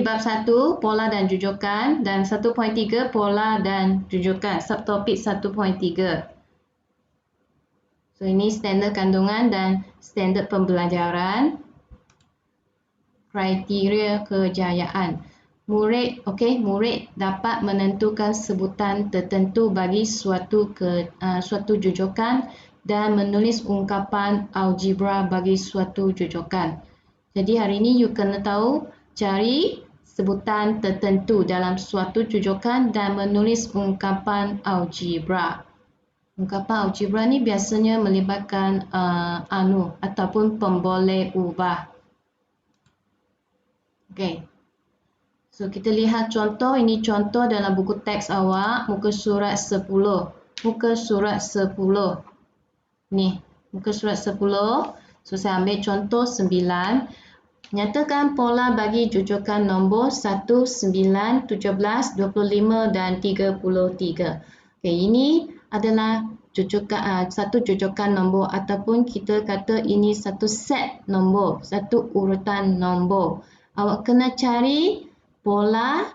bab 1 pola dan jujukan dan 1.3 pola dan jujukan, subtopik 1.3. So ini standard kandungan dan standard pembelajaran. Kriteria kejayaan. Murid dapat menentukan sebutan tertentu bagi suatu jujukan dan menulis ungkapan algebra bagi suatu jujukan. Jadi hari ini you kena tahu cari sebutan tertentu dalam suatu jujukan dan menulis ungkapan algebra. Ungkapan algebra ni biasanya melibatkan ataupun pemboleh ubah. Okey. So kita lihat contoh, ini contoh dalam buku teks awak, muka surat 10. Muka surat 10. Ni, muka surat 10. So saya ambil contoh 9. Nyatakan pola bagi jujukan nombor 1, 9, 17, 25 dan 33. Okey, ini adalah satu jujukan nombor ataupun kita kata ini satu set nombor, satu urutan nombor. Awak kena cari pola,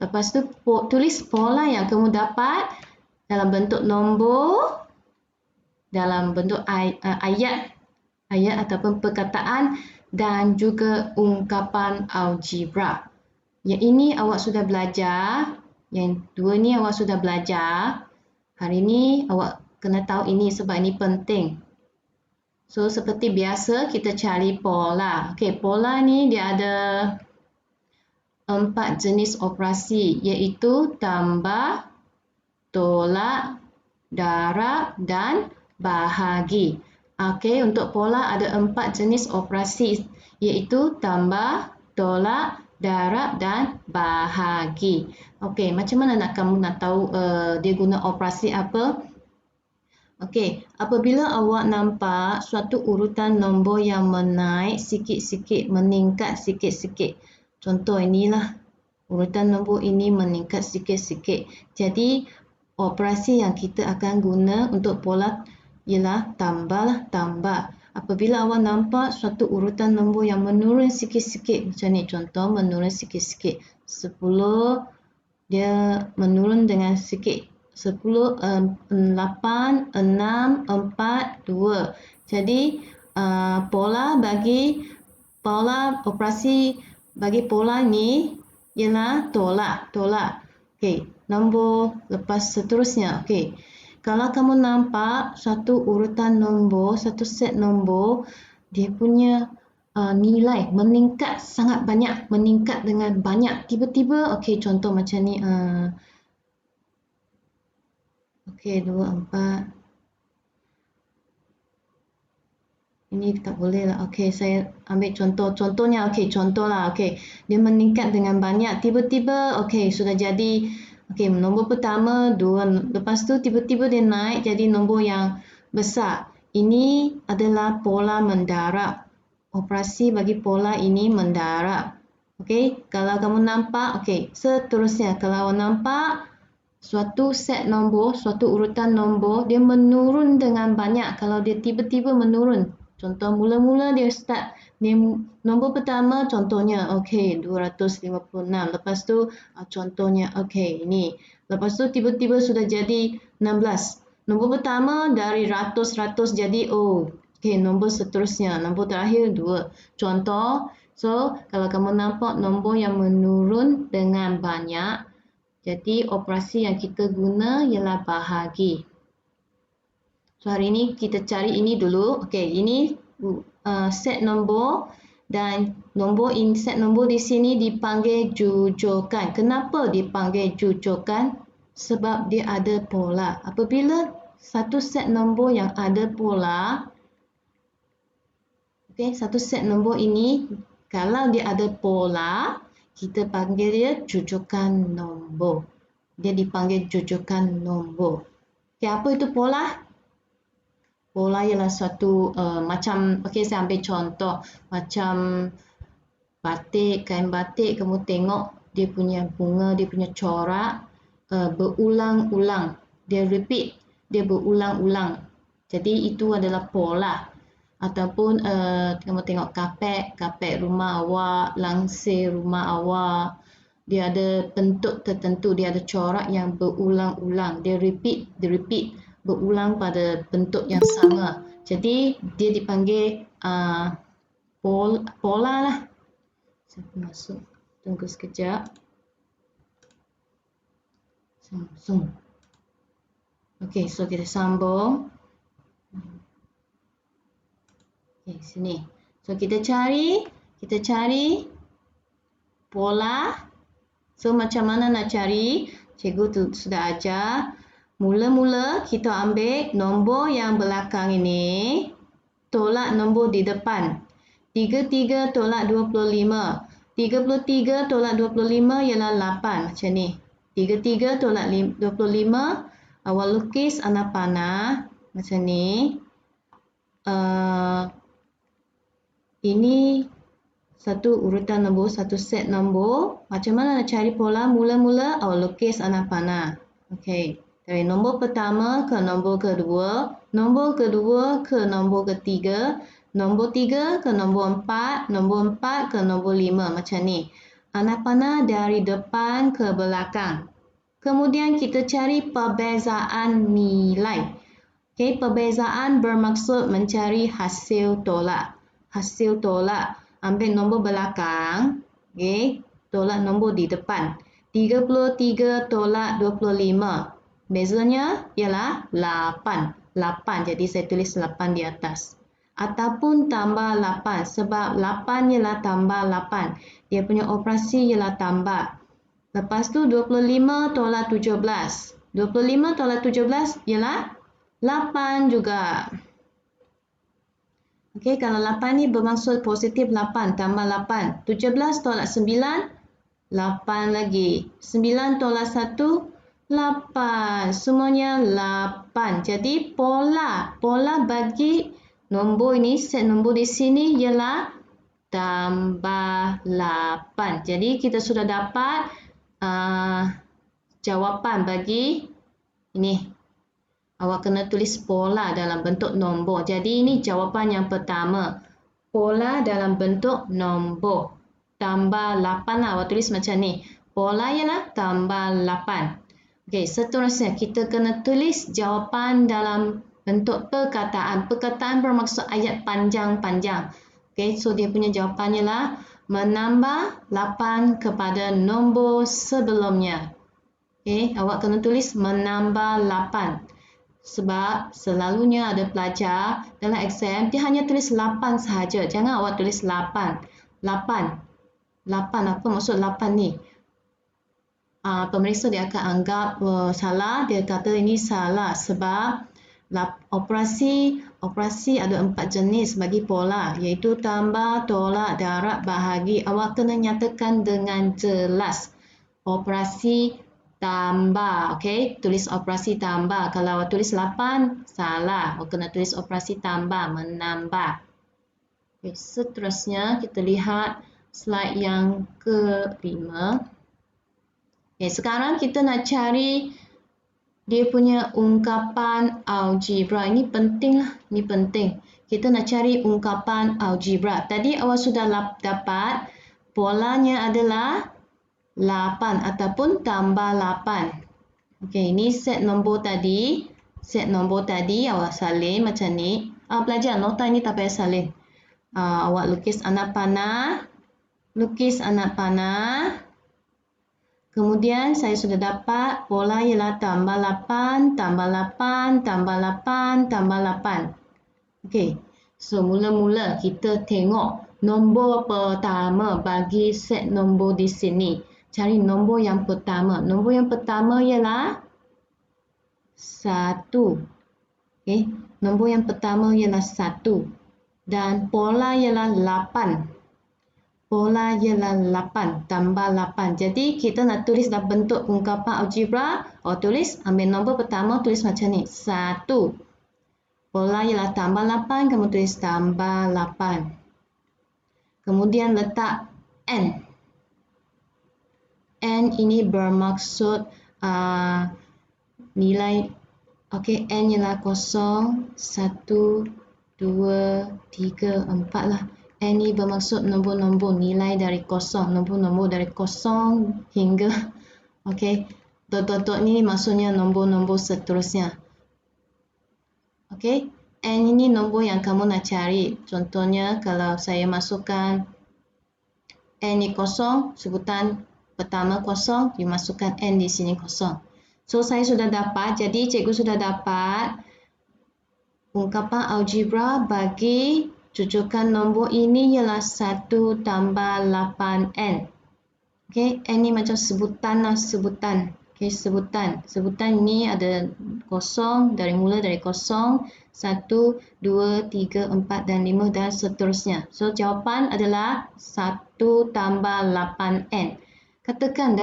lepas tu tulis pola yang kamu dapat dalam bentuk nombor, dalam bentuk ayat ataupun perkataan dan juga ungkapan algebra. Yang ini awak sudah belajar, yang dua ni awak sudah belajar. Hari ini awak kena tahu ini sebab ini penting. So seperti biasa kita cari pola. Okey, pola ni dia ada 4 jenis operasi iaitu tambah, tolak, darab dan bahagi. Okey, untuk pola ada 4 jenis operasi iaitu tambah, tolak, darab dan bahagi. Okey, macam mana kamu nak tahu dia guna operasi apa? Okey, apabila awak nampak suatu urutan nombor yang menaik sikit-sikit, meningkat sikit-sikit. Contoh inilah, urutan nombor ini meningkat sikit-sikit. Jadi, operasi yang kita akan guna untuk pola ialah tambah. Apabila awak nampak suatu urutan nombor yang menurun sikit-sikit, macam ni contoh menurun sikit-sikit. 10 dia menurun dengan sikit. 10, 8, 6, 4, 2. Jadi operasi bagi pola ni ialah tolak. Okey, nombor lepas seterusnya. Okey. Kalau kamu nampak satu urutan nombor, satu set nombor, dia punya nilai meningkat sangat banyak, meningkat dengan banyak. Tiba-tiba, okey, contoh macam ni. Okey, 2, 4. Ini tak boleh lah. Okey, saya ambil contohnya. Okey, contohlah. Okey, dia meningkat dengan banyak. Tiba-tiba, okey, sudah jadi. Okey, nombor pertama 2. Lepas tu tiba-tiba dia naik jadi nombor yang besar. Ini adalah pola mendarab. Operasi bagi pola ini mendarab. Okey, kalau kamu nampak, okey, seterusnya kalau nampak suatu set nombor, suatu urutan nombor, dia menurun dengan banyak. Kalau dia tiba-tiba menurun, contoh mula-mula dia start, nombor pertama contohnya, okey, 256. Lepas tu contohnya, okey, ini. Lepas tu tiba-tiba sudah jadi 16. Nombor pertama dari ratus jadi, okey, nombor seterusnya, nombor terakhir 2. Contoh, so kalau kamu nampak nombor yang menurun dengan banyak, jadi operasi yang kita guna ialah bahagi. So hari ini kita cari ini dulu. Okey, ini set nombor dan set nombor di sini dipanggil jujukan. Kenapa dipanggil jujukan? Sebab dia ada pola. Apabila satu set nombor yang ada pola, okey, satu set nombor ini kalau dia ada pola, kita panggil dia jujukan nombor. Dia dipanggil jujukan nombor. Okey, apa itu pola? Pola ialah suatu macam, okey, saya ambil contoh. Macam batik, kain batik, kamu tengok dia punya bunga, dia punya corak berulang-ulang. Dia repeat, dia berulang-ulang. Jadi itu adalah pola. ataupun kamu tengok kapet rumah awak, langsir rumah awak, dia ada bentuk tertentu, dia ada corak yang berulang-ulang, dia repeat berulang pada bentuk yang sama. Jadi dia dipanggil pola lah. Saya masuk, tunggu sekejap. Sambung. Okey, so kita sambung. Okey, sini. So kita cari pola. So macam mana nak cari? Cikgu tu sudah ajar. Mula-mula kita ambil nombor yang belakang ini, tolak nombor di depan. 33 tolak 25. 33 tolak 25 ialah 8 macam ni. 33 tolak 25, awak lukis anak panah macam ni. Ini satu urutan nombor, satu set nombor. Macam mana nak cari pola? Mula-mula awak lukis anak panah. Okey, dari nombor pertama ke nombor kedua, nombor kedua ke nombor ketiga, nombor 3 ke nombor 4, nombor 4 ke nombor 5 macam ni. Anak panah dari depan ke belakang. Kemudian kita cari perbezaan nilai. Okey, perbezaan bermaksud mencari hasil tolak. Hasil tolak, ambil nombor belakang, okey, tolak nombor di depan. 33 tolak 25. Bezanya ialah 8. 8, jadi saya tulis 8 di atas. Ataupun tambah 8, sebab 8 ialah tambah 8. Dia punya operasi ialah tambah. Lepas tu 25 tolak 17. 25 tolak 17 ialah 8 juga. Okey, kalau 8 ni bermaksud positif 8 tambah 8. 17 tolak 9, 8 lagi. 9 tolak 1, 8. Semuanya 8. Jadi pola bagi nombor ini, set nombor di sini ialah tambah 8. Jadi kita sudah dapat jawapan bagi ini. Awak kena tulis pola dalam bentuk nombor. Jadi ini jawapan yang pertama. Pola dalam bentuk nombor. Tambah 8 lah. Awak tulis macam ni. Pola ialah tambah 8. Okey, seterusnya kita kena tulis jawapan dalam bentuk perkataan. Perkataan bermaksud ayat panjang-panjang. Okey, so dia punya jawapan ialah menambah 8 kepada nombor sebelumnya. Okey, awak kena tulis menambah 8. Sebab selalunya ada pelajar dalam exam, dia hanya tulis 8 sahaja. Jangan awak tulis 8. 8. 8, apa maksud 8 ni? Pemeriksa dia akan anggap salah. Dia kata ini salah sebab operasi ada 4 jenis bagi pola, iaitu tambah, tolak, darab, bahagi. Awak kena nyatakan dengan jelas. Operasi tambah, okey, tulis operasi tambah. Kalau awak tulis 8, salah. Awak kena tulis operasi tambah, menambah. Okay, seterusnya kita lihat slide yang ke-5. Okay, sekarang kita nak cari dia punya ungkapan algebra. Ini penting lah, ini penting. Kita nak cari ungkapan algebra. Tadi awak sudah dapat polanya adalah 8 ataupun tambah 8. Okey, ini set nombor tadi. Set nombor tadi awak salin macam ni. Pelajar, nota ini tak payah salin. Awak lukis anak panah. Lukis anak panah. Kemudian saya sudah dapat pola ialah tambah 8, tambah 8, tambah 8, tambah 8. Okey, so mula-mula kita tengok nombor pertama bagi set nombor di sini. Cari nombor yang pertama. Nombor yang pertama ialah 1. Okay. Nombor yang pertama ialah 1. Dan pola ialah 8. Pola ialah 8. Tambah 8. Jadi kita nak tulis dalam bentuk ungkapan algebra. Tulis, ambil nombor pertama, tulis macam ni. 1. Pola ialah tambah 8. Kamu tulis tambah 8. Kemudian letak N. N ini bermaksud nilai, okey, N ialah 0, 1, 2, 3, 4 lah. N ni bermaksud nombor-nombor nilai dari kosong. Nombor-nombor dari kosong hingga okey. Dot-dot ni maksudnya nombor-nombor seterusnya. Okey. N ini nombor yang kamu nak cari. Contohnya kalau saya masukkan N ni kosong, sebutan pertama kosong, dimasukkan N di sini kosong. So, saya sudah dapat. Jadi, cikgu sudah dapat ungkapan algebra bagi rujukan nombor ini ialah 1 tambah 8N. Okay, N ni macam sebutan lah, sebutan. Okay, sebutan. Sebutan ini ada kosong, mula dari kosong, 1, 2, 3, 4 dan 5 dan seterusnya. So, jawapan adalah 1 tambah 8N. Katakan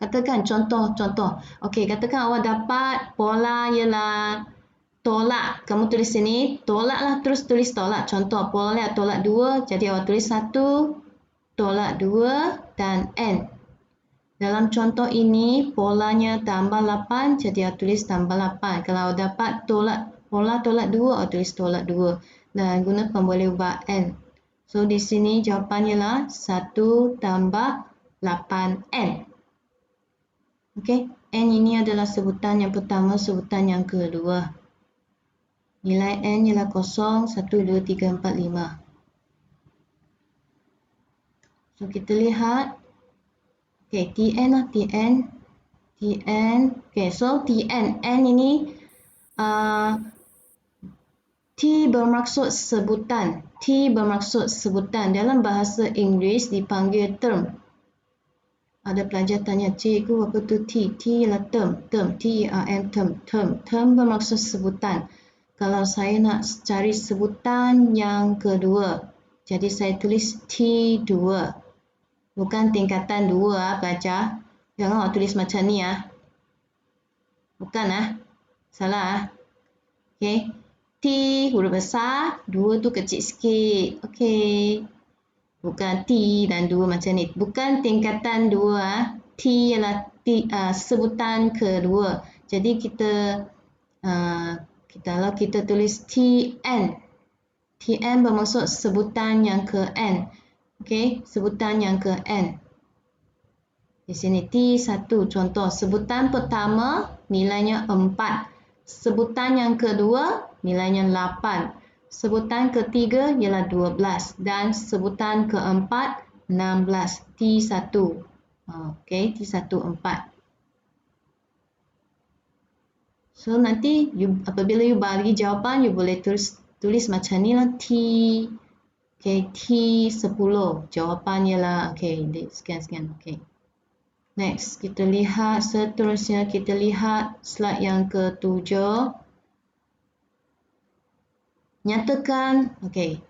katakan contoh. Okey, katakan awak dapat pola ialah tolak. Kamu tulis sini, tolaklah, terus tulis tolak. Contoh, pola tolak 2, jadi awak tulis 1, tolak 2 dan N. Dalam contoh ini, polanya tambah 8, jadi awak tulis tambah 8. Kalau awak dapat pola tolak 2, awak tulis tolak 2. Dan guna pemboleh ubah N. So, di sini jawapan ialah 1 tambah 8N. Okey, N ini adalah sebutan yang pertama, sebutan yang kedua. Nilai N ialah 0, 1, 2, 3, 4, 5. So, kita lihat. Okey, Tn lah, Tn. Okey, so Tn. N ini T bermaksud sebutan. T bermaksud sebutan. Dalam bahasa Inggeris dipanggil term. Ada pelajar tanya, cikgu apa tu T? T ialah term. T-E-R-M, term. Term bermaksud sebutan. Kalau saya nak cari sebutan yang kedua, jadi saya tulis T2. Bukan tingkatan 2 pelajar. Jangan awak tulis macam ni . Bukan salah . Okey. T huruf besar, 2 tu kecil sikit. Okey. Bukan T dan 2 macam ni. Bukan tingkatan 2. T ialah sebutan kedua. Jadi kalau kita tulis Tn. Tn bermaksud sebutan yang ke N. Okey, sebutan yang ke N. Di sini T1 contoh. Sebutan pertama nilainya 4. Sebutan yang kedua nilainya 8. Sebutan ketiga ialah 12 dan sebutan keempat 16. T1. Okey, T1 4. So nanti apabila you bagi jawapan, you boleh tulis macam ni lah T. Okey, T10. Jawapan ialah sekian. Okey. Next, kita lihat seterusnya, kita lihat slide yang ke-7. Nyatakan,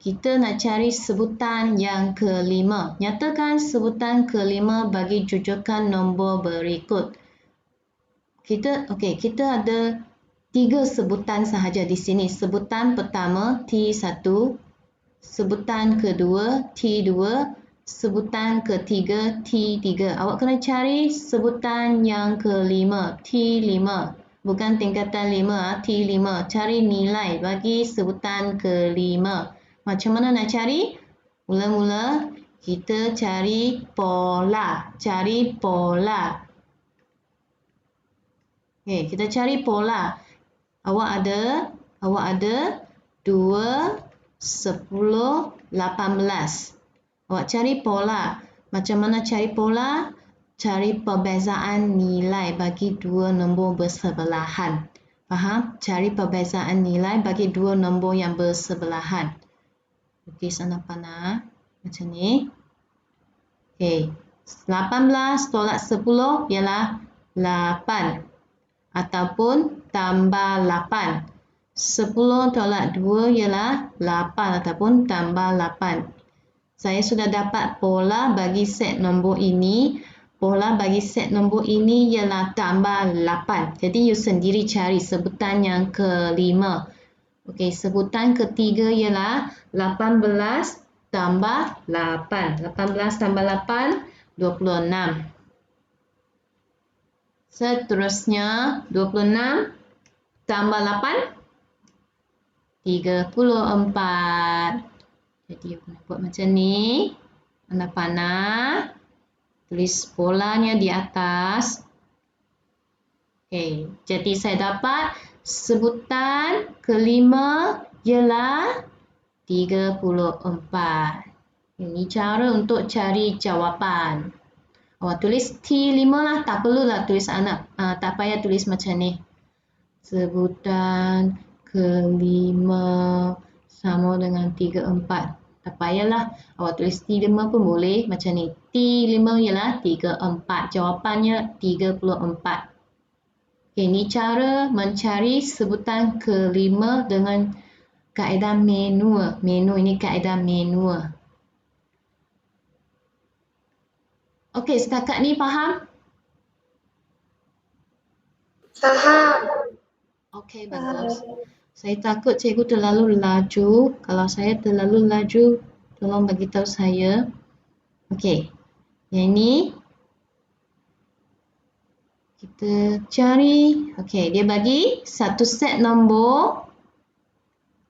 kita nak cari sebutan yang ke-5. Nyatakan sebutan ke-5 bagi rujukan nombor berikut. Kita ada 3 sebutan sahaja di sini. Sebutan pertama T1, sebutan kedua T2, sebutan ketiga T3. Awak kena cari sebutan yang ke-5, T5. Bukan tingkatan 5, T5. Cari nilai bagi sebutan ke-5. Macam mana nak cari? Mula-mula kita cari pola. Okey, kita cari pola. Awak ada 2, 10, 18. Awak cari pola. Macam mana cari pola? Cari perbezaan nilai bagi dua nombor bersebelahan. Faham? Cari perbezaan nilai bagi dua nombor yang bersebelahan. Okey, sana panah. Macam ni. Okey. 18 tolak 10 ialah 8. Ataupun tambah 8. 10 tolak 2 ialah 8 ataupun tambah 8. Saya sudah dapat pola bagi set nombor ini. Pola bagi set nombor ini ialah tambah 8. Jadi, you sendiri cari sebutan yang ke-5. Okey, sebutan ketiga ialah 18 tambah 8. 18 tambah 8, 26. Seterusnya, 26 tambah 8. 34. Jadi guna buat macam ni. Panah-panah. Tulis polanya di atas. Okey, jadi saya dapat sebutan kelima ialah 34. Ini cara untuk cari jawapan. Awak tulis T5 lah, tak perlulah tulis anak. Tak payah tulis macam ni. Sebutan kelima sama dengan 34. Tak payahlah. Awak tulis T5 pun boleh macam ni. T5 ialah 34. Jawapannya 34. Okay, ini cara mencari sebutan kelima dengan kaedah manual. Manual ini kaedah manual. Okey, setakat ni faham? Faham. Okey, bagus. Saya takut cikgu terlalu laju. Kalau saya terlalu laju, tolong bagi tahu saya. Okey. Yang ini kita cari. Okey, dia bagi satu set nombor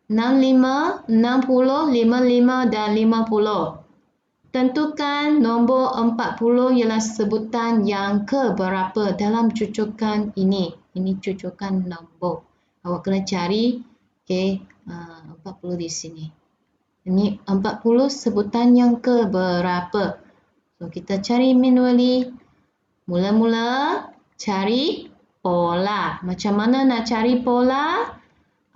65, 60, 55 dan 50. Tentukan nombor 40 ialah sebutan yang keberapa dalam cucukan ini. Ini cucukan nombor. Awak kena cari 40 di sini. Ini 40 sebutan yang keberapa. So kita cari manually. Mula-mula cari pola. Macam mana nak cari pola?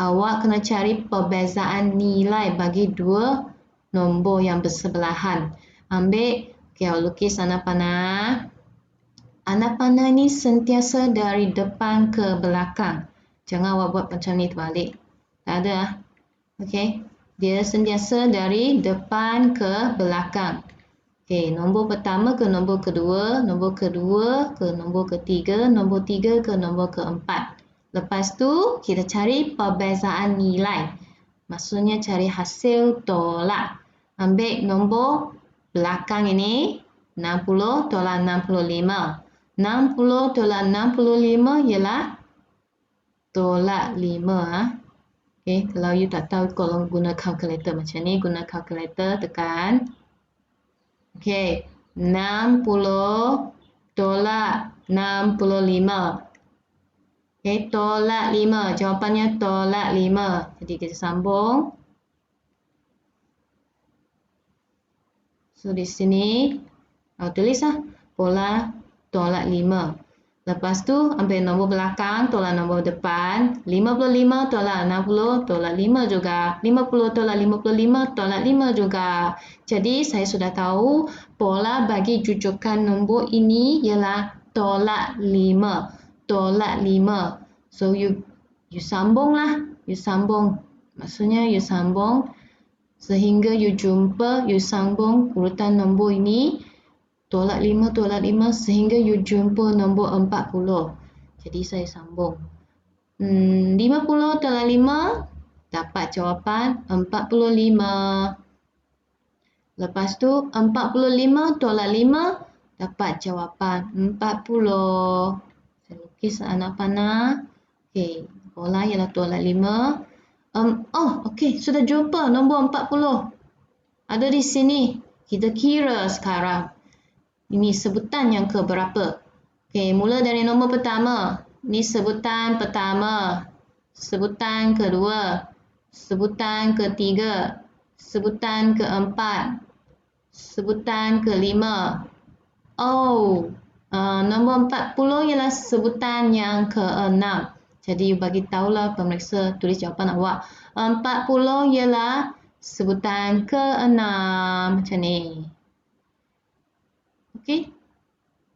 Awak kena cari perbezaan nilai bagi dua nombor yang bersebelahan. Ambil, awak lukis anak panah. Anak panah ni sentiasa dari depan ke belakang. Jangan awak buat macam ni terbalik. Tak ada. Okey. Dia sentiasa dari depan ke belakang. Okey, nombor pertama ke nombor kedua, nombor kedua ke nombor ketiga, nombor tiga ke nombor keempat. Lepas tu, kita cari perbezaan nilai. Maksudnya cari hasil tolak. Ambil nombor belakang ini 60 tolak 65. 60 tolak 65 ialah tolak 5. Okay, kalau you tak tahu kalau guna kalkulator macam ni, guna kalkulator tekan. Okay, 60 tolak 65. Okay, tolak 5. Jawapannya tolak 5. Jadi kita sambung. So, di sini, tulislah pola tolak 5. Lepas tu, ambil nombor belakang, tolak nombor depan. 55 tolak 60, tolak 5 juga. 50 tolak 55, tolak 5 juga. Jadi, saya sudah tahu pola bagi jujukan nombor ini ialah tolak 5. Tolak 5. So, you sambunglah. You sambung. Maksudnya, you sambung. Sehingga you jumpa, you sambung urutan nombor ini tolak 5 sehingga you jumpa nombor 40. Jadi saya sambung. 50 tolak 5 dapat jawapan 45. Lepas tu 45 tolak 5 dapat jawapan 40. Saya lukis anak panah. Okey, pola ialah tolak 5. Okey, sudah jumpa nombor 40. Ada di sini. Kita kira sekarang. Ini sebutan yang keberapa? Okey, mula dari nombor pertama. Ini sebutan pertama. Sebutan kedua. Sebutan ketiga. Sebutan keempat. Sebutan kelima. Nombor 40 ialah sebutan yang keenam. Jadi, bagi tahulah pemeriksa tulis jawapan awak. 40 ialah sebutan keenam. Macam ni. Okey.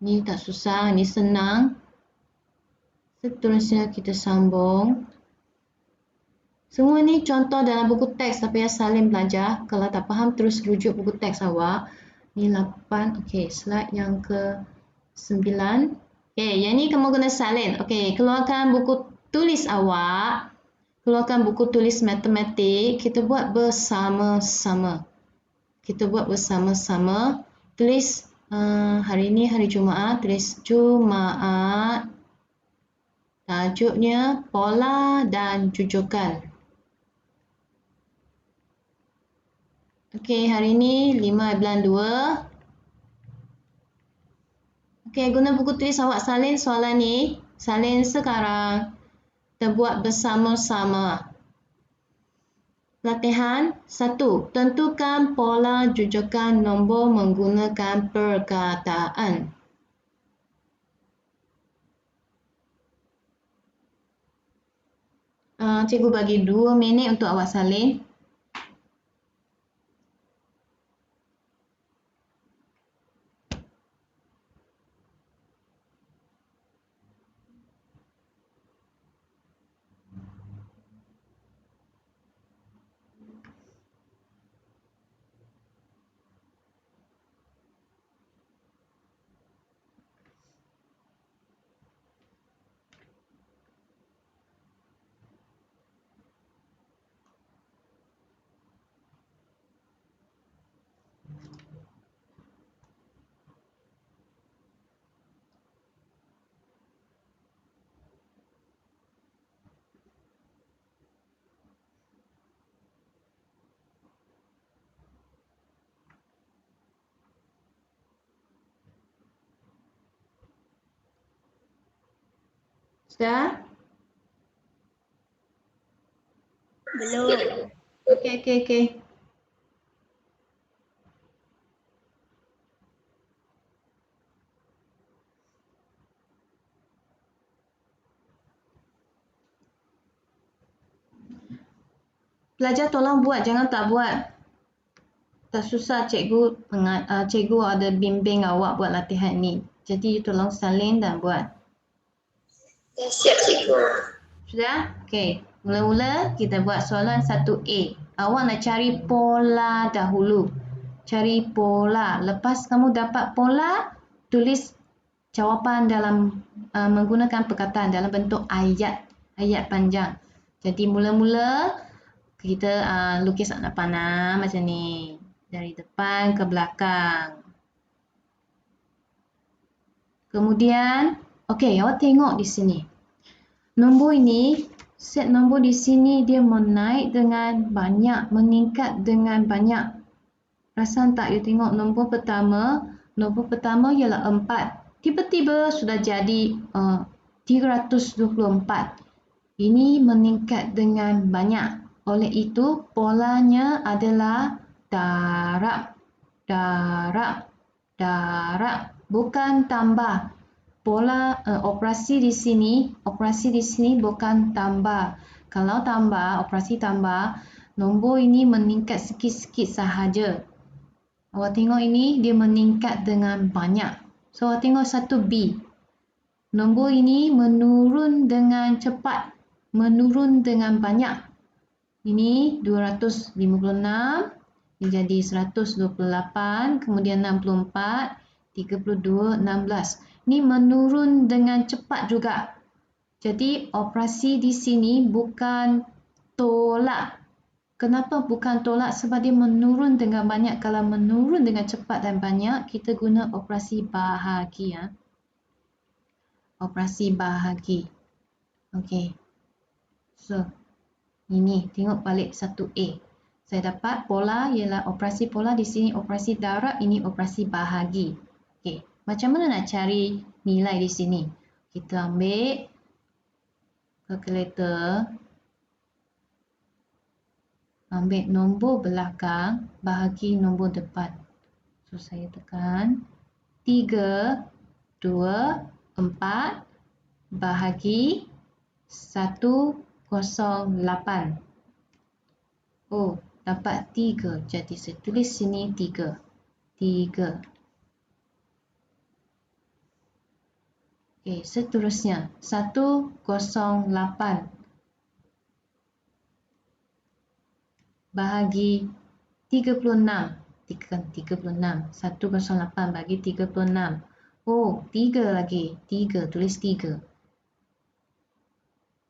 Ini tak susah. Ini senang. Seterusnya kita sambung. Semua ni contoh dalam buku teks. Tak payah salin belajar. Kalau tak faham, terus rujuk buku teks awak. Ini 8. Okey, slide yang ke-9. Okey, yang ni kamu kena salin. Okey, keluarkan buku tulis awak. Keluarkan buku tulis matematik. Kita buat bersama-sama. Kita buat bersama-sama. Tulis hari ini hari Jumaat. Tulis Jumaat. Tajuknya pola dan jujukan. Okey, hari ni 5/2. Okey, guna buku tulis awak salin soalan ni. Salin sekarang. Kita buat bersama-sama. Latihan 1. Tentukan pola jujukan nombor menggunakan perkataan. Cikgu bagi 2 minit untuk awak salin. Sudah? Belum. Okey. Pelajar tolong buat, jangan tak buat. Tak susah cikgu ada bimbing awak buat latihan ni. Jadi tolong salin dan buat. Dah siap, cikgu. Sudah? Okey. Mula-mula kita buat soalan 1A. Awak nak cari pola dahulu. Cari pola. Lepas kamu dapat pola, tulis jawapan dalam menggunakan perkataan dalam bentuk ayat. Ayat panjang. Jadi mula-mula kita lukis anak panah macam ni. Dari depan ke belakang. Kemudian, okey, awak tengok di sini. Nombor ini, set nombor di sini dia menaik dengan banyak, meningkat dengan banyak. Perasan tak you tengok nombor pertama ialah 4. Tiba-tiba sudah jadi 324. Ini meningkat dengan banyak. Oleh itu, polanya adalah darab, bukan tambah. Pola operasi di sini bukan tambah. Kalau tambah, operasi tambah, nombor ini meningkat sikit-sikit sahaja. Awak tengok ini dia meningkat dengan banyak. So awak tengok 1B. Nombor ini menurun dengan cepat, menurun dengan banyak. Ini 256 menjadi 128, kemudian 64, 32, 16. Ini menurun dengan cepat juga. Jadi operasi di sini bukan tolak. Kenapa bukan tolak? Sebab dia menurun dengan banyak. Kalau menurun dengan cepat dan banyak, kita guna operasi bahagi. Operasi bahagi. Okey. So, ini tengok balik 1A. Saya dapat pola ialah operasi pola di sini operasi darab, ini operasi bahagi. Okey, macam mana nak cari nilai di sini? Kita ambil kalkulator. Ambil nombor belakang bahagi nombor depan. So saya tekan 3, 2, 4 bahagi 108. Oh, dapat 3. Jadi saya tulis sini 3. 3. Okey, seterusnya 108 bahagi 36. Tekan 36. 108 bagi 36. Oh, 3 lagi. 3. Tulis 3.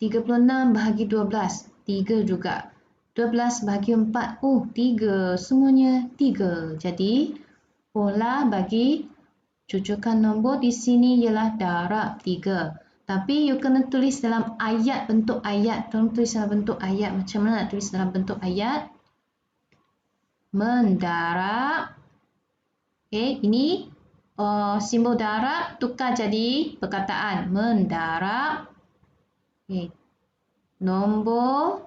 36 bahagi 12. 3 juga. 12 bahagi 4. Oh, 3. Semuanya 3. Jadi, pola bagi cucukan nombor di sini ialah darab 3. Tapi you kena tulis dalam ayat, bentuk ayat. Tolong tulis dalam bentuk ayat. Macam mana nak tulis dalam bentuk ayat? mendarat. Okey, ini simbol darab tukar jadi perkataan mendarat. Okey. Nombor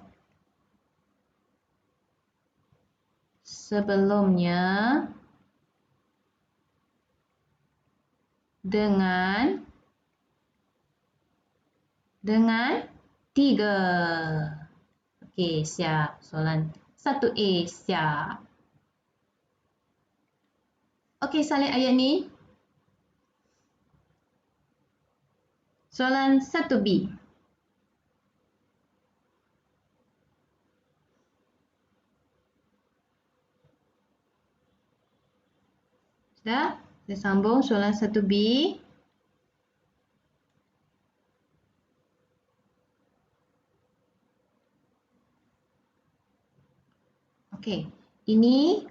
sebelumnya dengan 3. Okey, siap. Soalan 1A siap. Okey, salin ayat ni. Soalan 1B. Sudah? Saya sambung soalan 1B. Okey, ini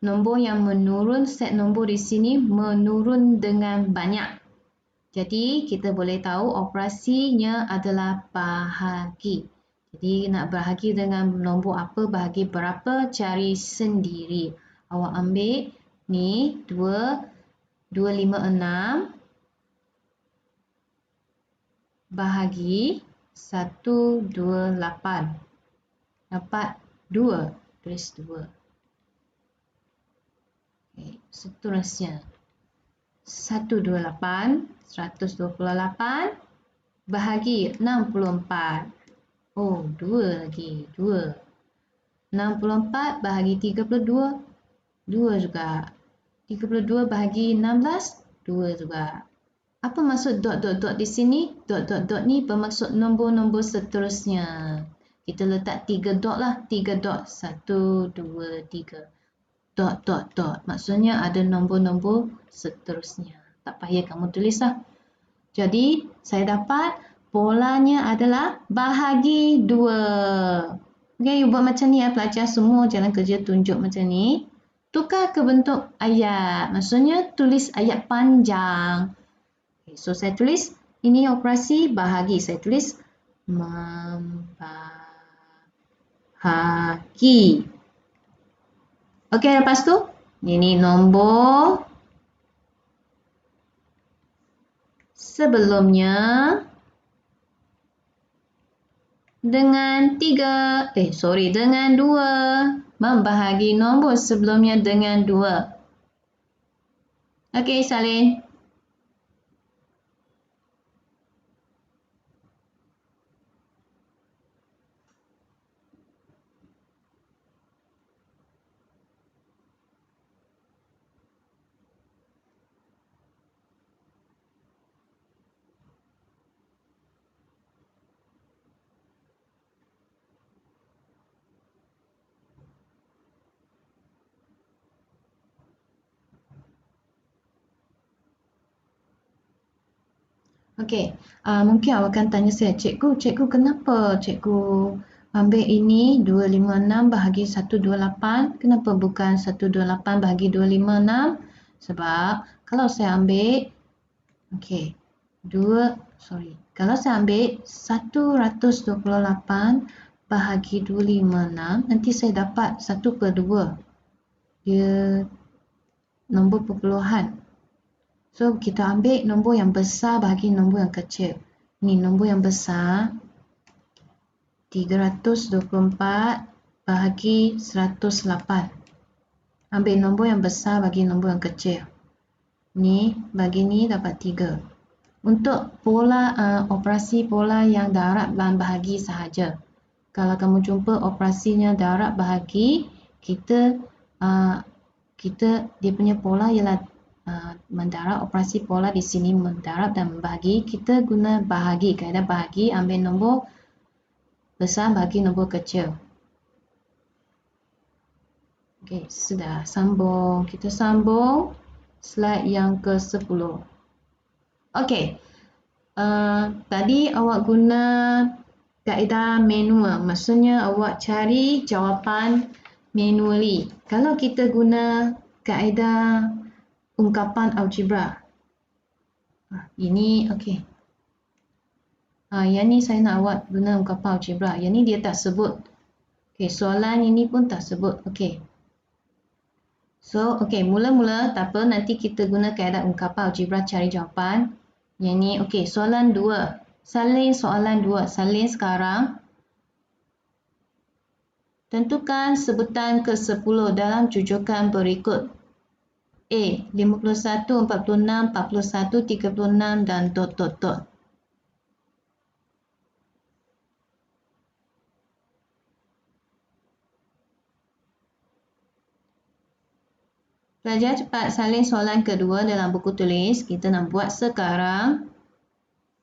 nombor yang menurun, set nombor di sini menurun dengan banyak. Jadi kita boleh tahu operasinya adalah bahagi. Jadi nak bahagi dengan nombor apa, bahagi berapa, cari sendiri. Awak ambil ni 256 bahagi 128. Dapat 2. Tulis 2. Okay. Seterusnya 128 bahagi 64. Oh, 2 lagi. 2. 64 bahagi 32. 2 juga. 32 bahagi 16. 2 juga. Apa maksud dot di sini? Dot ni bermaksud nombor-nombor seterusnya. Kita letak 3 dot lah. 3 dot. 1, 2, 3. Dot. Maksudnya ada nombor-nombor seterusnya. Tak payah kamu tulis lah. Jadi, saya dapat polanya adalah bahagi 2. Okay, you buat macam ni ya. Pelajar semua jalan kerja tunjuk macam ni. Tukar ke bentuk ayat. Maksudnya tulis ayat panjang. Okay, so, saya tulis ini operasi bahagi. Saya tulis membahagi. Okey, lepas tu ini nombor sebelumnya dengan 2. Membahagi nombor sebelumnya dengan 2. Okey, salin. Okey, mungkin awak akan tanya saya, cikgu kenapa cikgu ambil ini 256 bahagi 128, kenapa bukan 128 bahagi 256? Sebab kalau saya ambil, kalau saya ambil 128 bahagi 256, nanti saya dapat 1/2. Dia nombor perpuluhan. So, kita ambil nombor yang besar bahagi nombor yang kecil. Ni nombor yang besar, 324 bahagi 108. Ambil nombor yang besar bagi nombor yang kecil. Ni, bagi ni dapat 3. Untuk pola operasi pola yang darab dan bahagi sahaja. Kalau kamu jumpa operasinya darab bahagi, dia punya pola ialah mendarab. Operasi pola di sini mendarab dan membahagi. Kita guna bahagi. Kaedah bahagi, ambil nombor besar bagi nombor kecil. Okey, sudah sambung. Kita sambung slide yang ke-10. Okey. Tadi awak guna kaedah manual. Maksudnya awak cari jawapan manually. Kalau kita guna kaedah ungkapan algebra. Ini okey. Yang ni saya nak awak guna ungkapan algebra. Yang ni dia tak sebut. Okey, soalan ini pun tak sebut. Okey. So, okey, mula-mula tak apa, nanti kita guna kaedah ungkapan algebra cari jawapan. Yang ni, okey, soalan 2. Salin soalan 2. Salin sekarang. Tentukan sebutan ke-10 dalam jujukan berikut. A. 51, 46, 41, 36 dan ... Pelajar cepat salin soalan kedua dalam buku tulis. Kita nak buat sekarang.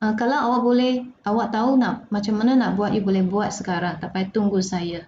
Kalau awak tahu macam mana nak buat, you boleh buat sekarang. Tak payah tunggu saya.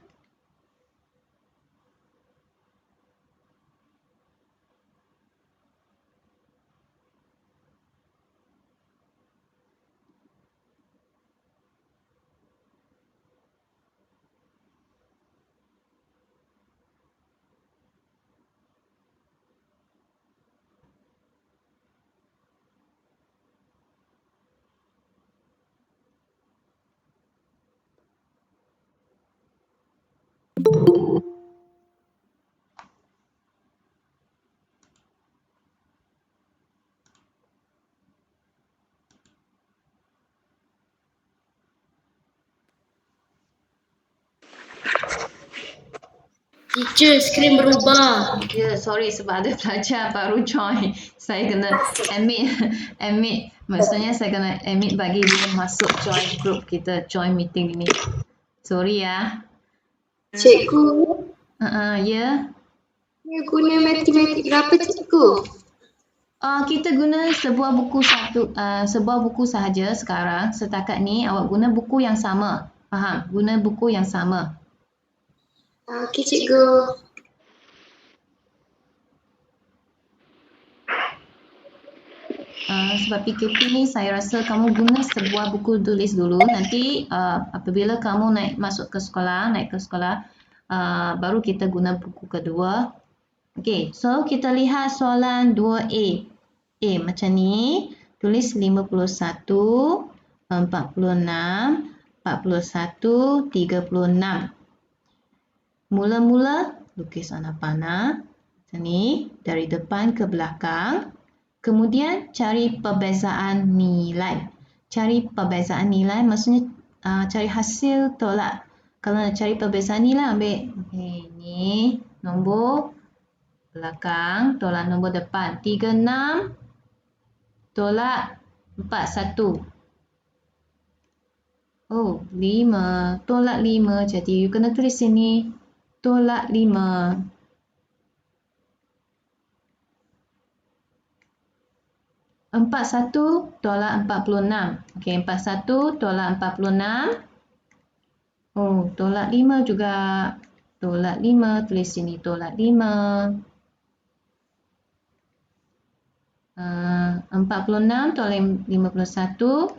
Teacher, skrin berubah. Ya, sorry sebab ada pelajar baru join. Saya kena admit. Maksudnya saya kena admit bagi dia masuk join group kita, join meeting ini. Sorry ya. Cikgu, Ya. you guna matematik berapa cikgu? Kita guna sebuah buku sahaja sekarang. Setakat ni awak guna buku yang sama. Faham? Guna buku yang sama. Okey cikgu. Sebab PKP ni saya rasa kamu guna sebuah buku tulis dulu. Nanti apabila kamu naik ke sekolah, baru kita guna buku kedua. Okey, so kita lihat soalan 2A. Macam ni. Tulis 51, 46, 41, 36. Mula-mula lukis anak panah. Macam ni. Dari depan ke belakang. Kemudian cari perbezaan nilai. Cari perbezaan nilai maksudnya cari hasil tolak. Kalau nak cari perbezaan nilai ambil ni nombor belakang tolak nombor depan. 36 tolak 41. 5 tolak 5. Jadi you kena tulis sini tolak 5. 41 tolak 46. Okey, 41 tolak 46. Tolak 5 juga. Tolak 5, tulis sini tolak 5. 46 tolak 51.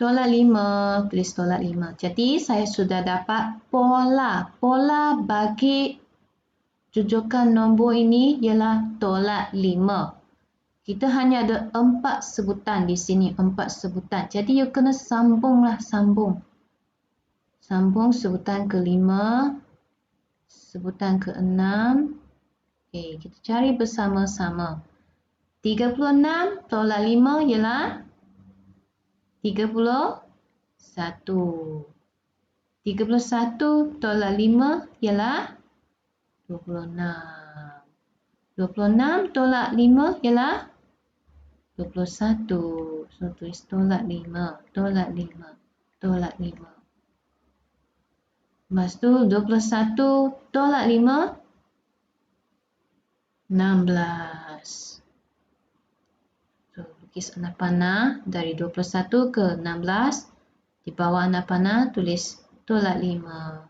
Tolak 5, tulis tolak 5. Jadi saya sudah dapat pola. Pola bagi jujukan nombor ini ialah tolak 5. Kita hanya ada 4 sebutan di sini, 4 sebutan. Jadi you kena sambunglah, sambung. Sambung sebutan ke-5, sebutan ke-6. Okey, kita cari bersama-sama. 36 tolak 5 ialah 31. 31 tolak 5 ialah 26. 26 tolak 5 ialah 21. So, tulis tolak 5. Tolak 5. Tolak 5. Lepas tu, 21 tolak 5. 16. So, lukis anak panah dari 21 ke 16. Di bawah anak panah, tulis tolak 5.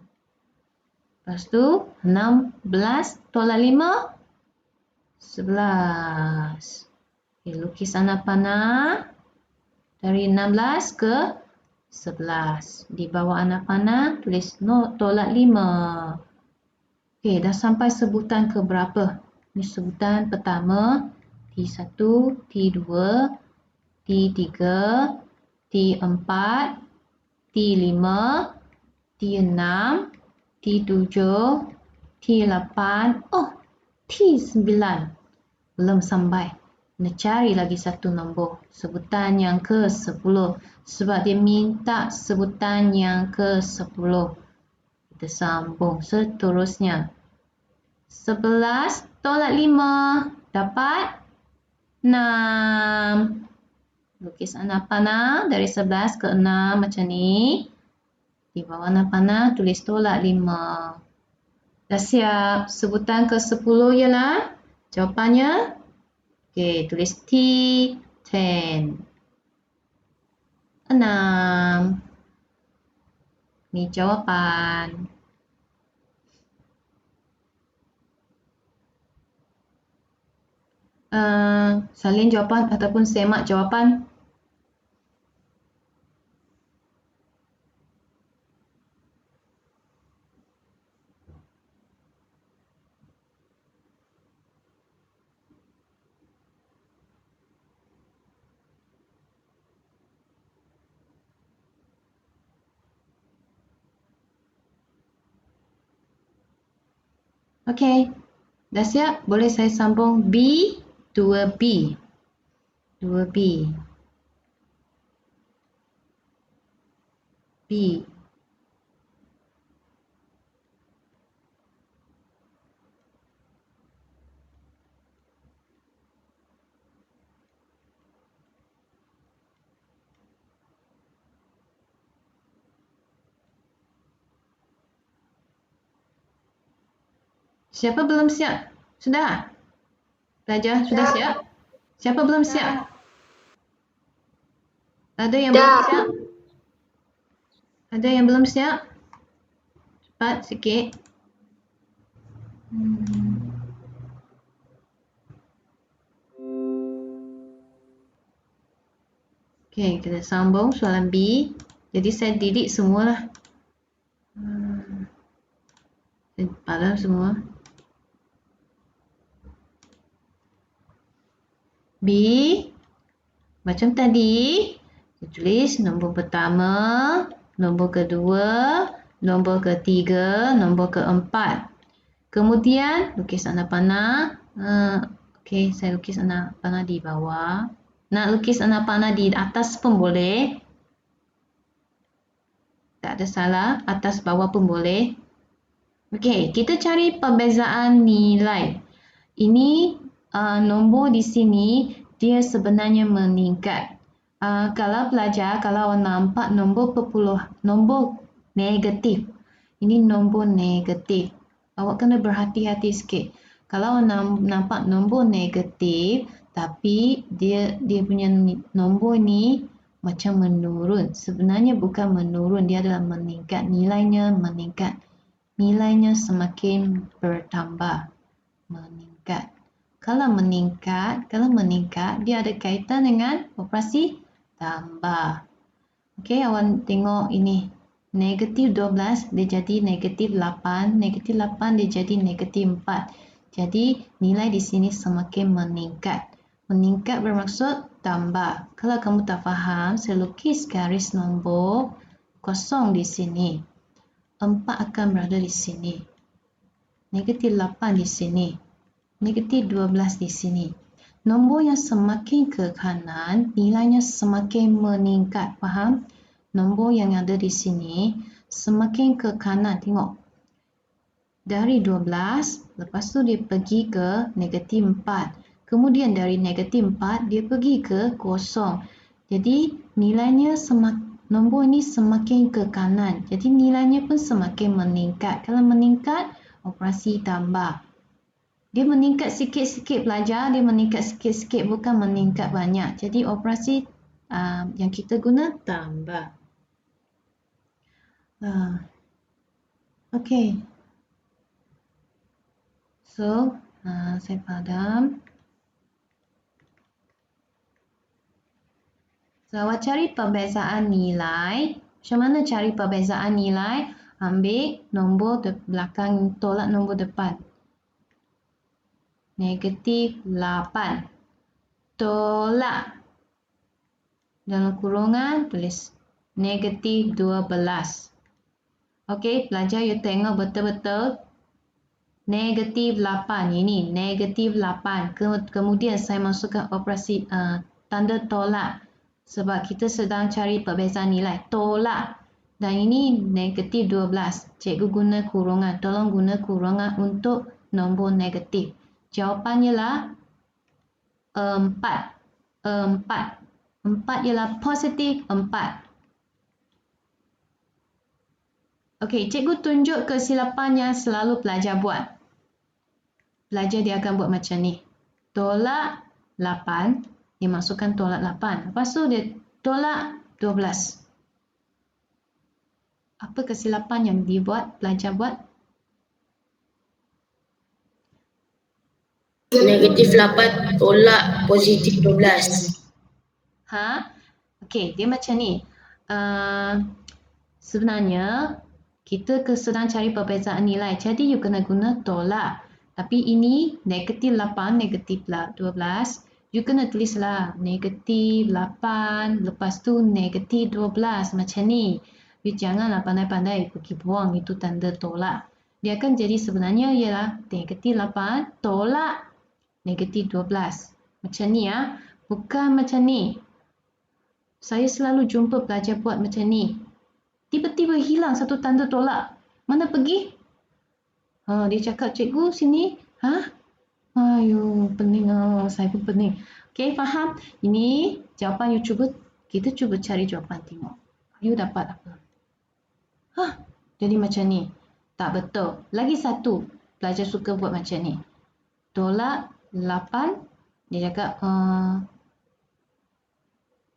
Lepas tu, 16 tolak 5. 11. Okay, lukis anak panah dari 16 ke 11. Di bawah anak panah tulis tolak 5. Okey, dah sampai sebutan ke berapa? Ini sebutan pertama, T1, T2, T3, T4, T5, T6, T7, T8. Oh, T9. Belum sampai. Nak cari lagi satu nombor. Sebutan yang ke-10. Sebab dia minta sebutan yang ke-10. Kita sambung seterusnya. 11 tolak 5. Dapat 6. Lukis anak panah dari 11 ke 6 macam ni. Di bawah anak panah tulis tolak 5. Dah siap? Sebutan ke-10 ialah jawapannya. Okey, tulis T10. 6. Ni jawapan. Salin jawapan ataupun semak jawapan. Okey, dah siap? Boleh saya sambung B, 2B. 2B. B. Siapa belum siap? Sudah? Pelajar sudah siap? Siapa belum siap? Ada yang belum siap? Ada yang belum siap? Cepat sikit. Okey, kita sambung soalan B. Jadi saya delete semualah. Saya padam semua. B. Macam tadi, saya tulis nombor pertama, nombor kedua, nombor ketiga, nombor keempat. Kemudian, lukis anak panah. Okey, saya lukis anak panah di bawah. Nak lukis anak panah di atas pun boleh. Tak ada salah, atas bawah pun boleh. Okey, kita cari perbezaan nilai. Ini nombor di sini dia sebenarnya meningkat. Kalau pelajar, kalau nampak nombor negatif. Ini nombor negatif. Awak kena berhati-hati sikit. Kalau nampak nombor negatif, tapi dia punya nombor ni macam menurun. Sebenarnya bukan menurun, dia adalah meningkat. Nilainya meningkat. Nilainya semakin bertambah. Meningkat. Kalau meningkat, dia ada kaitan dengan operasi tambah. Okey, awak tengok ini. Negatif 12 dia jadi negatif 8. Negatif 8 dia jadi negatif 4. Jadi nilai di sini semakin meningkat. Meningkat bermaksud tambah. Kalau kamu tak faham, saya lukis garis nombor kosong di sini. 4 akan berada di sini. Negatif 8 di sini. Negatif 12 di sini. Nombor yang semakin ke kanan, nilainya semakin meningkat. Faham? Nombor yang ada di sini semakin ke kanan. Tengok. Dari 12, lepas tu dia pergi ke negatif 4. Kemudian dari negatif 4, dia pergi ke kosong. Jadi nilainya nombor ini semakin ke kanan. Jadi nilainya pun semakin meningkat. Kalau meningkat, operasi tambah. Dia meningkat sikit-sikit pelajar, dia meningkat sikit-sikit bukan meningkat banyak. Jadi operasi yang kita guna tambah. Okey. So, saya padam. So, awak cari perbezaan nilai. Macam mana cari perbezaan nilai? Ambil nombor belakang, tolak nombor depan. Negatif 8. Tolak. Dalam kurungan tulis negatif 12. Okey, pelajar you tengok betul-betul. Negatif 8. Ini negatif 8. Kemudian saya masukkan operasi tanda tolak. Sebab kita sedang cari perbezaan nilai. Tolak. Dan ini negatif 12. Cikgu guna kurungan. Tolong guna kurungan untuk nombor negatif. Jawapannya lah 4. 4. 4 ialah positif 4. Okey, cikgu tunjuk kesilapan yang selalu pelajar buat. Pelajar dia akan buat macam ni. Tolak 8, dia masukkan tolak 8. Lepas tu dia tolak 12. Apa kesilapan yang dibuat, pelajar buat? Negatif 8 tolak positif 12. Ha? Okey, dia macam ni. Sebenarnya, kita sedang cari perbezaan nilai. Jadi, you kena guna tolak. Tapi ini negatif 8, negatif 12. You kena tulislah negatif 8, lepas tu negatif 12. Macam ni. You janganlah pandai-pandai pergi buang itu tanda tolak. Dia akan jadi sebenarnya ialah negatif 8 tolak negatif 12. Macam ni ya. Bukan macam ni. Saya selalu jumpa pelajar buat macam ni. Tiba-tiba hilang satu tanda tolak. Mana pergi? Dia cakap, cikgu sini. Ayo, pening. Saya pun pening. Okey, faham? Ini jawapan you cuba. Kita cuba cari jawapan, tengok. You dapat apa? Jadi macam ni. Tak betul. Lagi satu. Pelajar suka buat macam ni. Tolak 8. Dia cakap,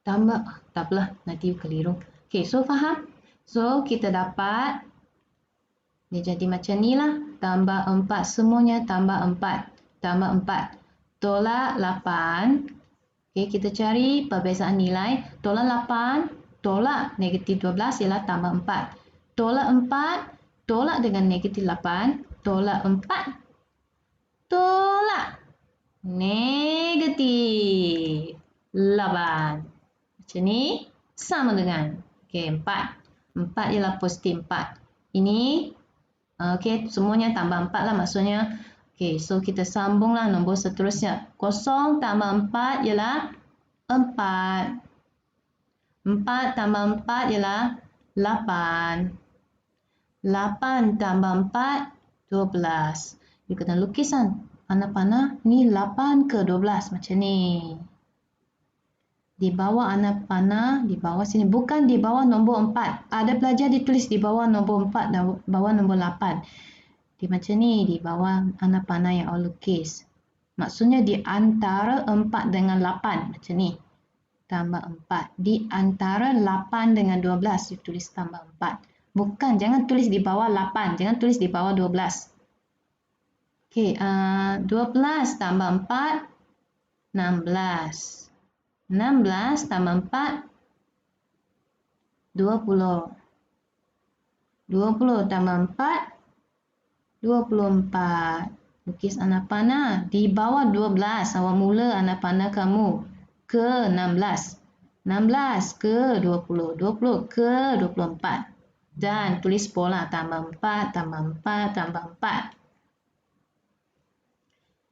tambah. Tak apalah, nanti you keliru. Okey, so faham? So, kita dapat, dia jadi macam ni lah. Tambah 4, semuanya tambah 4. Tambah 4. Tolak 8. Okey, kita cari perbezaan nilai. Tolak 8, tolak negatif 12 ialah tambah 4. Tolak 4, tolak dengan negatif 8. Tolak 4, tolak negatif 8. Macam ni, sama dengan. Okey, 4. 4 ialah positif 4. Ini, okey, semuanya tambah 4 lah maksudnya. Okey, so kita sambunglah nombor seterusnya. 0 tambah 4 ialah 4. 4 tambah 4 ialah 8. 8 tambah 4, 12. You kena lukisan panah-panah. Ni 8 ke 12 macam ni. Di bawah anak panah, di bawah sini. Bukan di bawah nombor 4. Ada pelajar ditulis di bawah nombor 4 dan bawah nombor 8. Di macam ni, di bawah anak panah yang awak lukis. Maksudnya di antara 4 dengan 8. Macam ni. Tambah 4. Di antara 8 dengan 12, you tulis tambah 4. Bukan, jangan tulis di bawah 8. Jangan tulis di bawah 12. Okey, 12 tambah 4, 16. 16 tambah 4, 20. 20 tambah 4, 24. Lukis anak panah. Di bawah 12, awak mula anak panah kamu ke 16. 16 ke 20. 20 ke 24. Dan tulis pola tambah 4, tambah 4, tambah 4.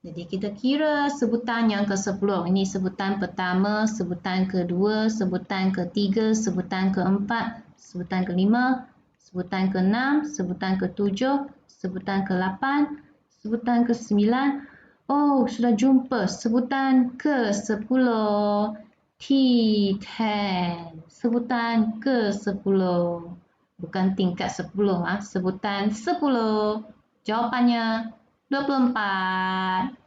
Jadi kita kira sebutan yang ke-10. Ini sebutan pertama, sebutan kedua, sebutan ketiga, sebutan keempat, sebutan kelima, sebutan ke-6, sebutan ke-7, sebutan ke-8, sebutan ke-9. Oh, sudah jumpa sebutan ke-10. T10. Sebutan ke-10. Bukan tingkat 10, sebutan 10. Jawapannya 24.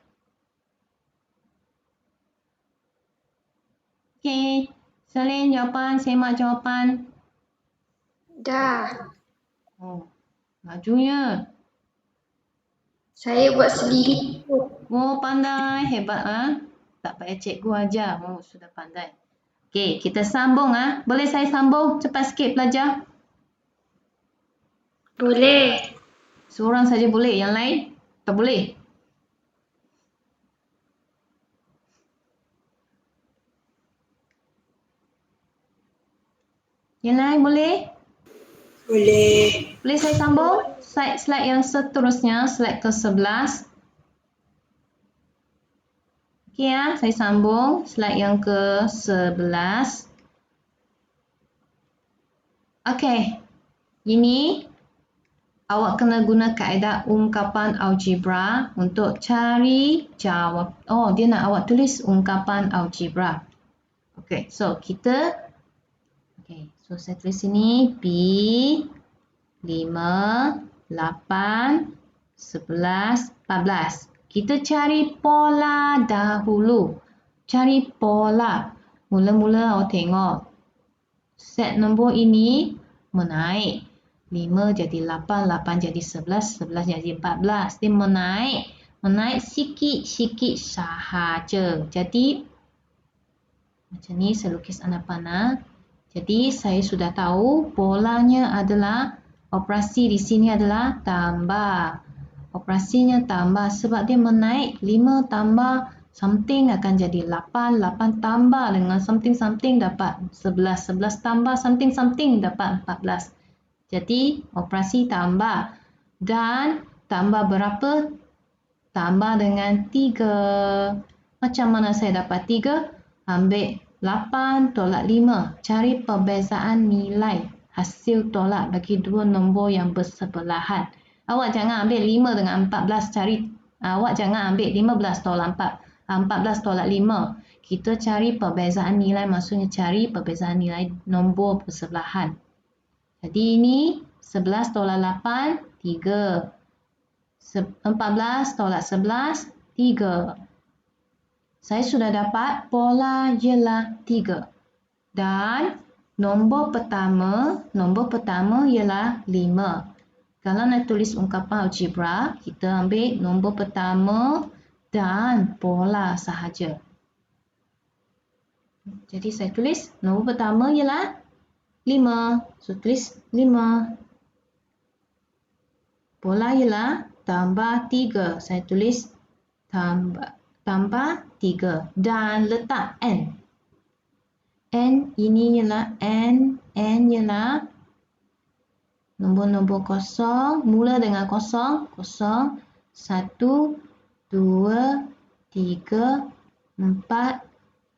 Okey, salin jawapan, semak jawapan. Dah. Majunya. Saya buat sendiri. Oh, pandai, hebat Tak payah cikgu ajar. Oh, sudah pandai. Okey, kita sambung Boleh saya sambung? Cepat sikit pelajar. Boleh. Seorang saja boleh, yang lain tak boleh. Yang lain boleh? Boleh. Boleh saya sambung? Slide yang seterusnya, slide ke-11. Okey ya, saya sambung slide yang ke-11. Okey, ini awak kena guna kaedah ungkapan algebra untuk cari jawab. Oh, dia nak awak tulis ungkapan algebra. Okey, so saya tulis sini B 5, 8, 11, 14. Kita cari pola dahulu. Cari pola. Mula-mula awak tengok. Set nombor ini menaik. 5 jadi 8, 8 jadi 11, 11 jadi 14. Dia menaik. Menaik sikit-sikit sahaja. Jadi, macam ni saya lukis anak panah. Jadi, saya sudah tahu polanya adalah, operasi di sini adalah tambah. Operasinya tambah sebab dia menaik. 5 tambah something akan jadi 8. 8 tambah dengan something-something dapat 11. 11 tambah something-something dapat 14. Jadi operasi tambah. Dan tambah berapa? Tambah dengan 3. Macam mana saya dapat 3? Ambil 8 tolak 5. Cari perbezaan nilai hasil tolak bagi dua nombor yang bersebelahan. Awak jangan ambil 5 dengan 14 cari. Awak jangan ambil 15 tolak 14 tolak 5. Kita cari perbezaan nilai, maksudnya cari perbezaan nilai nombor bersebelahan. Jadi ini 11 tolak 8, 3. 14 tolak 11, 3. Saya sudah dapat pola ialah 3. Dan nombor pertama ialah 5. Kalau nak tulis ungkapan algebra, kita ambil nombor pertama dan pola sahaja. Jadi saya tulis nombor pertama ialah 5. So tulis 5. Pola ialah tambah 3. Saya tulis tambah 3 dan letak n. N ini ialah n ialah nombor-nombor kosong, mula dengan kosong, 1, 2, 3, 4,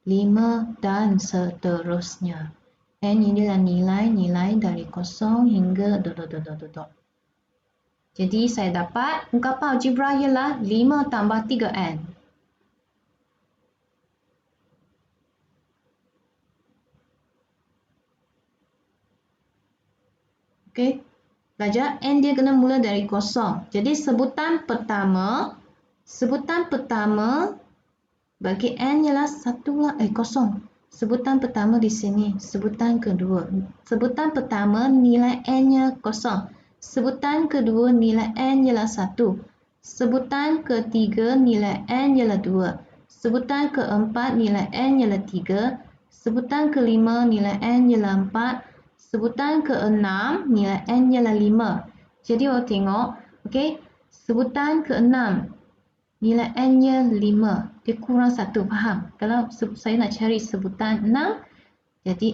5 dan seterusnya. N inilah nilai-nilai dari kosong hingga ... Jadi saya dapat ungkapan algebra ialah 5 tambah 3n. Okey. Belajar n dia kena mula dari kosong. Jadi sebutan pertama bagi n ialah kosong. Sebutan pertama di sini, sebutan kedua. Sebutan pertama nilai n-nya kosong. Sebutan kedua nilai n ialah 1. Sebutan ketiga nilai n ialah 2. Sebutan keempat nilai n ialah 3. Sebutan kelima nilai n ialah 4. Sebutan ke-6 nilai n ialah 5. Jadi awak tengok, okey, sebutan ke-6 nilai n-nya 5. Dia kurang 1, faham? Kalau saya nak cari sebutan 6, jadi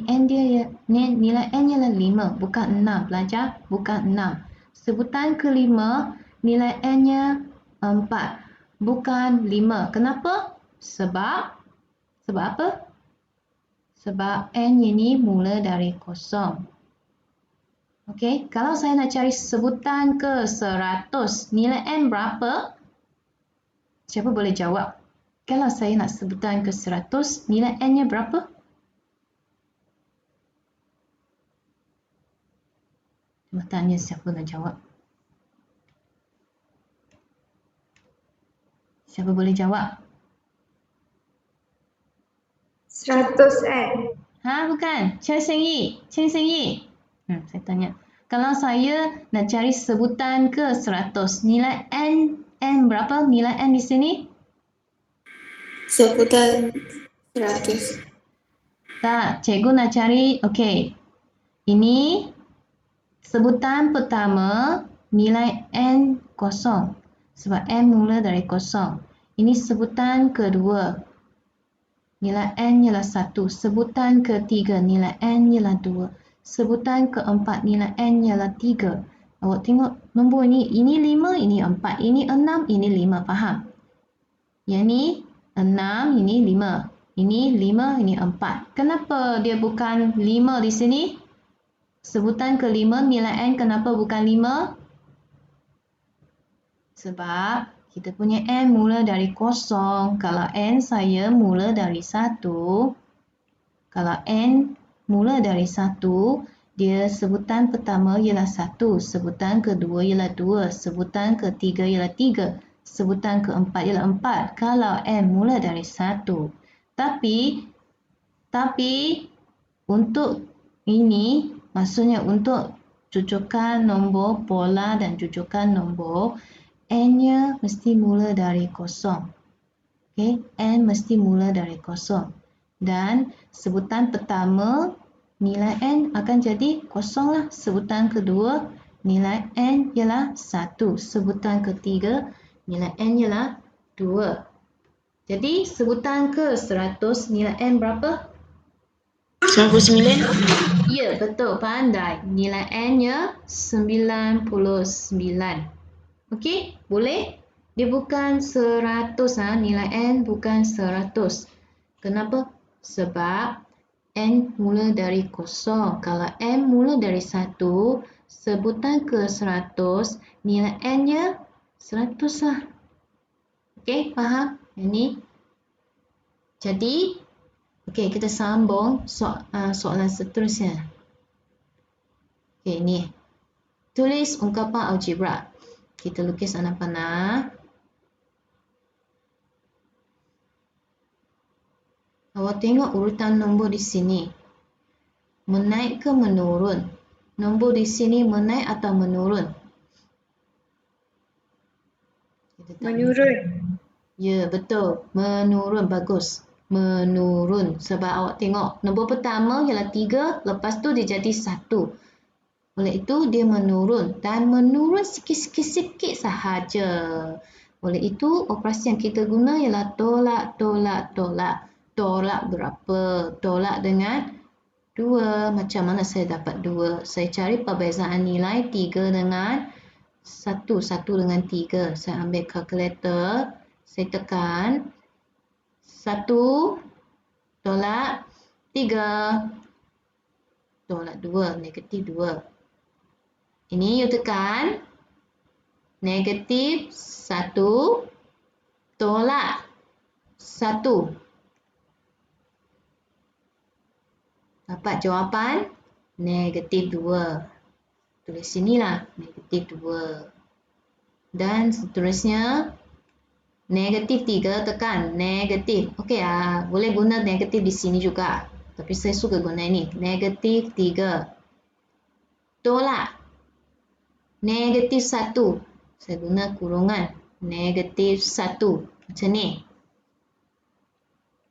nilai n ialah 5, bukan 6. Belajar, bukan 6. Sebutan kelima nilai n-nya 4, bukan 5. Kenapa? Sebab apa? Sebab n ini mula dari kosong. Okey, kalau saya nak cari sebutan ke 100, nilai n berapa? Siapa boleh jawab? Kalau saya nak sebutan ke 100, nilai n-nya berapa? Cuba tanya siapa nak jawab. Siapa boleh jawab? 100n. Bukan. Chen Xingyi. Saya tanya. Kalau saya nak cari sebutan ke 100, nilai n berapa? Nilai n di sini? Sebutan 100. Tak, cikgu nak cari, okey. Ini sebutan pertama, nilai n kosong. Sebab n mula dari kosong. Ini sebutan kedua. Nilai n ialah 1. Sebutan ketiga, nilai n ialah 2. sebutan keempat nilai N ialah 3. Awak tengok nombor ni, ini 5, ini 4, ini 6, ini 5, faham? Yang ni 6, ini 5. Ini 5, ini 4. Kenapa dia bukan 5 di sini? Sebutan kelima nilai N kenapa bukan 5? Sebab kita punya N mula dari kosong. Kalau N saya mula dari 1. Kalau N mula dari 1, dia sebutan pertama ialah 1. Sebutan kedua ialah 2. Sebutan ketiga ialah 3. Sebutan keempat ialah 4. Kalau N mula dari 1. Tapi untuk ini, maksudnya untuk cucukan nombor pola dan cucukan nombor, N-nya mesti mula dari kosong. Okay? N mesti mula dari kosong. Dan sebutan pertama, nilai N akan jadi kosong lah. Sebutan kedua, nilai N ialah 1. Sebutan ketiga, nilai N ialah 2. Jadi sebutan ke 100, nilai N berapa? 99. Ya, betul. Pandai. Nilai N-nya 99. Okey, boleh? Dia bukan 100. Nilai N bukan 100. Kenapa? Sebab N mula dari kosong. Kalau N mula dari 1, sebutan ke 100, nilai N-nya 100 lah. Okey, faham? Yang ni. Jadi, okey, kita sambung soalan seterusnya. Okey, ni. Tulis ungkapan algebra. Kita lukis anak panah. Awak tengok urutan nombor di sini. Menaik ke menurun? Nombor di sini menaik atau menurun? Menurun. Ya, betul. Menurun. Bagus. Menurun. Sebab awak tengok nombor pertama ialah 3. Lepas tu dia jadi 1. Oleh itu dia menurun. Dan menurun sikit-sikit sahaja. Oleh itu operasi yang kita guna ialah tolak, tolak, tolak. Tolak berapa? Tolak dengan 2. Macam mana saya dapat 2? Saya cari perbezaan nilai 3 dengan 1. 1 dengan 3. Saya ambil kalkulator. Saya tekan 1 tolak 3. Tolak 2. Negatif 2. Ini you tekan. Negatif 1 tolak 1. Dapat jawapan negatif 2. Tulis sinilah negatif 2. Dan seterusnya negatif 3 tekan negatif. Okey, boleh guna negatif di sini juga. Tapi saya suka guna ini. Negatif 3. Tolak negatif 1. Saya guna kurungan. Negatif 1. Macam ni.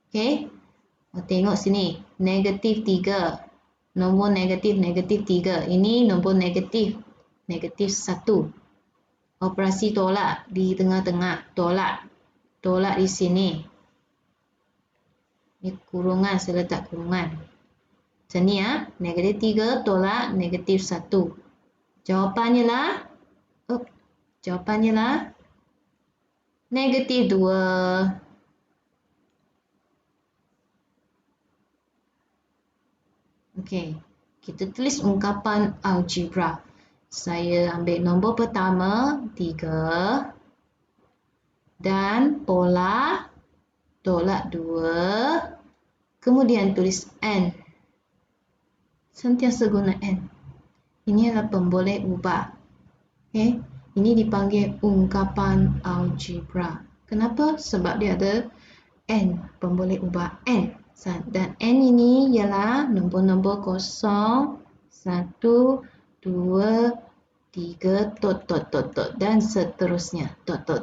Okey. Tengok sini. Negatif 3. Nombor negatif, negatif 3. Ini nombor negatif. Negatif 1. Operasi tolak di tengah-tengah. Tolak. Tolak di sini. Ini kurungan. Saya letak kurungan. Macam ni ya. Negatif 3 tolak negatif 1. Jawapannya lah negatif 2. Okey, kita tulis ungkapan algebra. Saya ambil nombor pertama 3 dan pola tolak 2. Kemudian tulis N. Sentiasa guna N. Ini adalah pemboleh ubah. Okey, ini dipanggil ungkapan algebra. Kenapa? Sebab dia ada N, pemboleh ubah N. Dan N ini ialah nombor-nombor kosong, 1, 2, 3, dan seterusnya.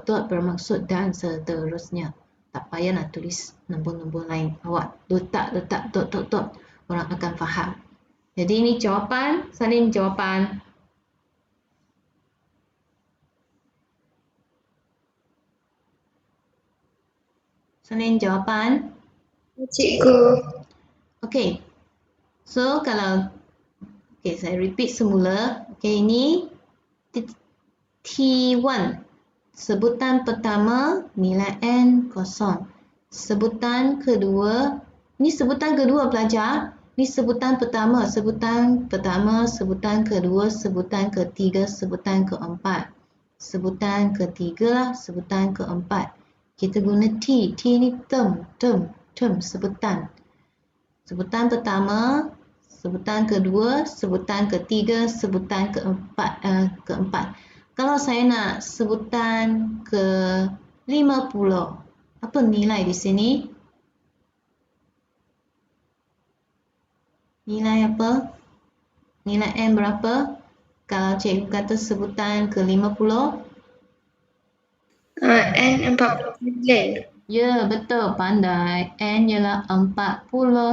Bermaksud dan seterusnya. Tak payah nak tulis nombor-nombor lain. Awak letak, orang akan faham. Jadi ini jawapan, salin jawapan. Salin jawapan. Cikgu. Okey. So kalau Okey, saya repeat semula. Okey, ini T1. Sebutan pertama nilai N kosong. Sebutan kedua, ini sebutan kedua pelajar. Ini sebutan pertama, sebutan pertama, sebutan kedua, sebutan ketiga, sebutan keempat. Sebutan ketiga lah, sebutan keempat. Kita guna T. T ni term, sebutan. Sebutan pertama, sebutan kedua, sebutan ketiga, sebutan keempat. Kalau saya nak sebutan ke-50, apa nilai di sini? Nilai apa? Nilai N berapa? Kalau cikgu kata sebutan ke-50? N 49. Ya, betul. Pandai. N ialah 49.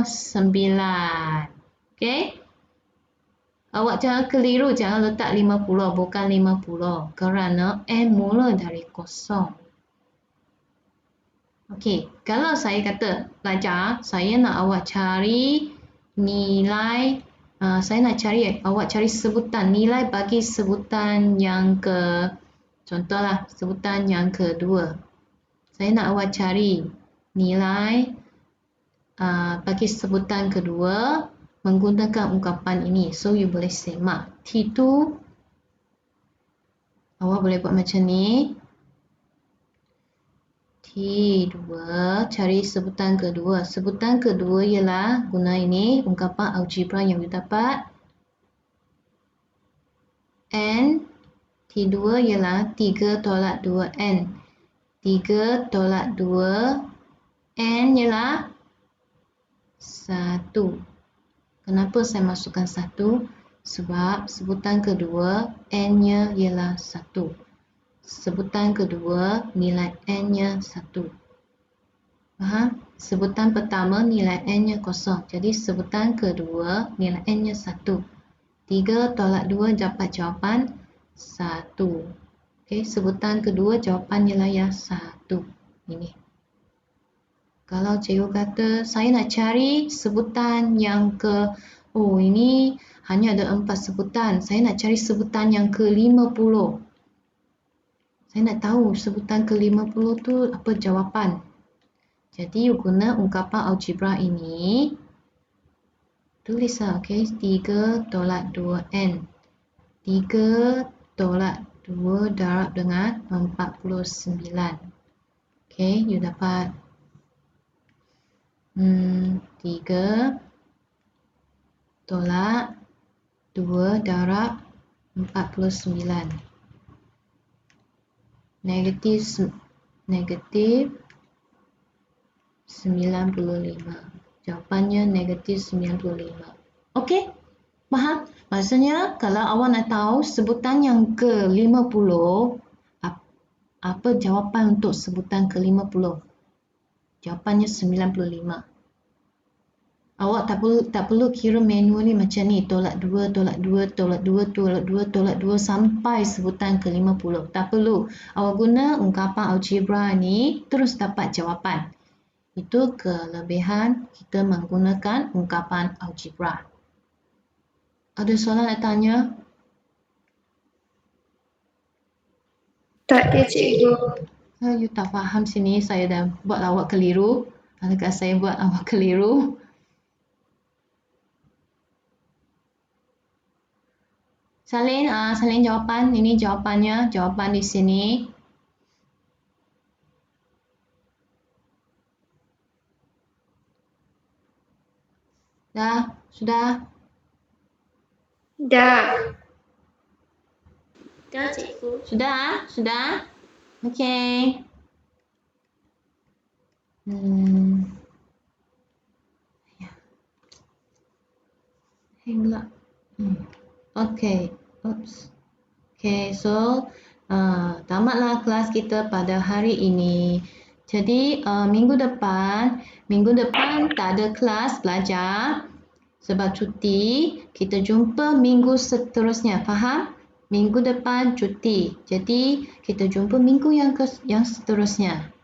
Okey? Awak jangan keliru, jangan letak 50, bukan 50. Kerana N mula dari kosong. Okey, kalau saya kata, pelajar, saya nak awak cari nilai, saya nak cari awak cari sebutan, nilai bagi sebutan yang contohlah, sebutan yang kedua. Saya nak awak cari nilai bagi sebutan kedua menggunakan ungkapan ini. So, you boleh semak. T2, awak boleh buat macam ni. T2, cari sebutan kedua. Sebutan kedua ialah guna ini, ungkapan algebra yang you dapat. N, T2 ialah 3 tolak 2N. 3 tolak 2, N ialah 1. Kenapa saya masukkan 1? Sebab sebutan kedua, N-nya ialah 1. Sebutan kedua, nilai N-nya 1. Faham? Sebutan pertama, nilai N-nya kosong. Jadi, sebutan kedua, nilai N-nya 1. 3 tolak 2 dapat jawapan 1. Okey, sebutan kedua, jawapan nilai 1. Ini. Kalau cikgu kata, saya nak cari sebutan yang ini hanya ada 4 sebutan. Saya nak cari sebutan yang ke-50. Saya nak tahu sebutan ke-50 tu apa jawapan. Jadi, you guna ungkapan algebra ini. Tulislah, okey, 3 tolak 2N. 3 tolak 2 darab dengan 49. Okey, you dapat 3 tolak 2 darab 49. Negatif 95. Jawapannya negatif 95. Okey? Faham? Maksudnya kalau awak nak tahu sebutan yang ke-50, apa jawapan untuk sebutan ke-50? Jawapannya 95. Awak tak perlu kira manually macam ni, tolak 2, tolak 2, tolak 2, tolak 2, tolak 2 sampai sebutan ke-50. Tak perlu. Awak guna ungkapan algebra ni terus dapat jawapan. Itu kelebihan kita menggunakan ungkapan algebra. Ada soalan nak tanya? Tak ada, cikgu. You tak faham sini, saya dah buat awak keliru. Adakah saya buat awak keliru? Salin jawapan. Ini jawapannya. Jawapan di sini. Sudah? Dah, cikgu. Sudah? Okey. Hang pula. Okey. Okey, so tamatlah kelas kita pada hari ini. Jadi minggu depan tak ada kelas belajar sebab cuti. Kita jumpa minggu seterusnya, faham? Minggu depan cuti. Jadi kita jumpa minggu yang seterusnya.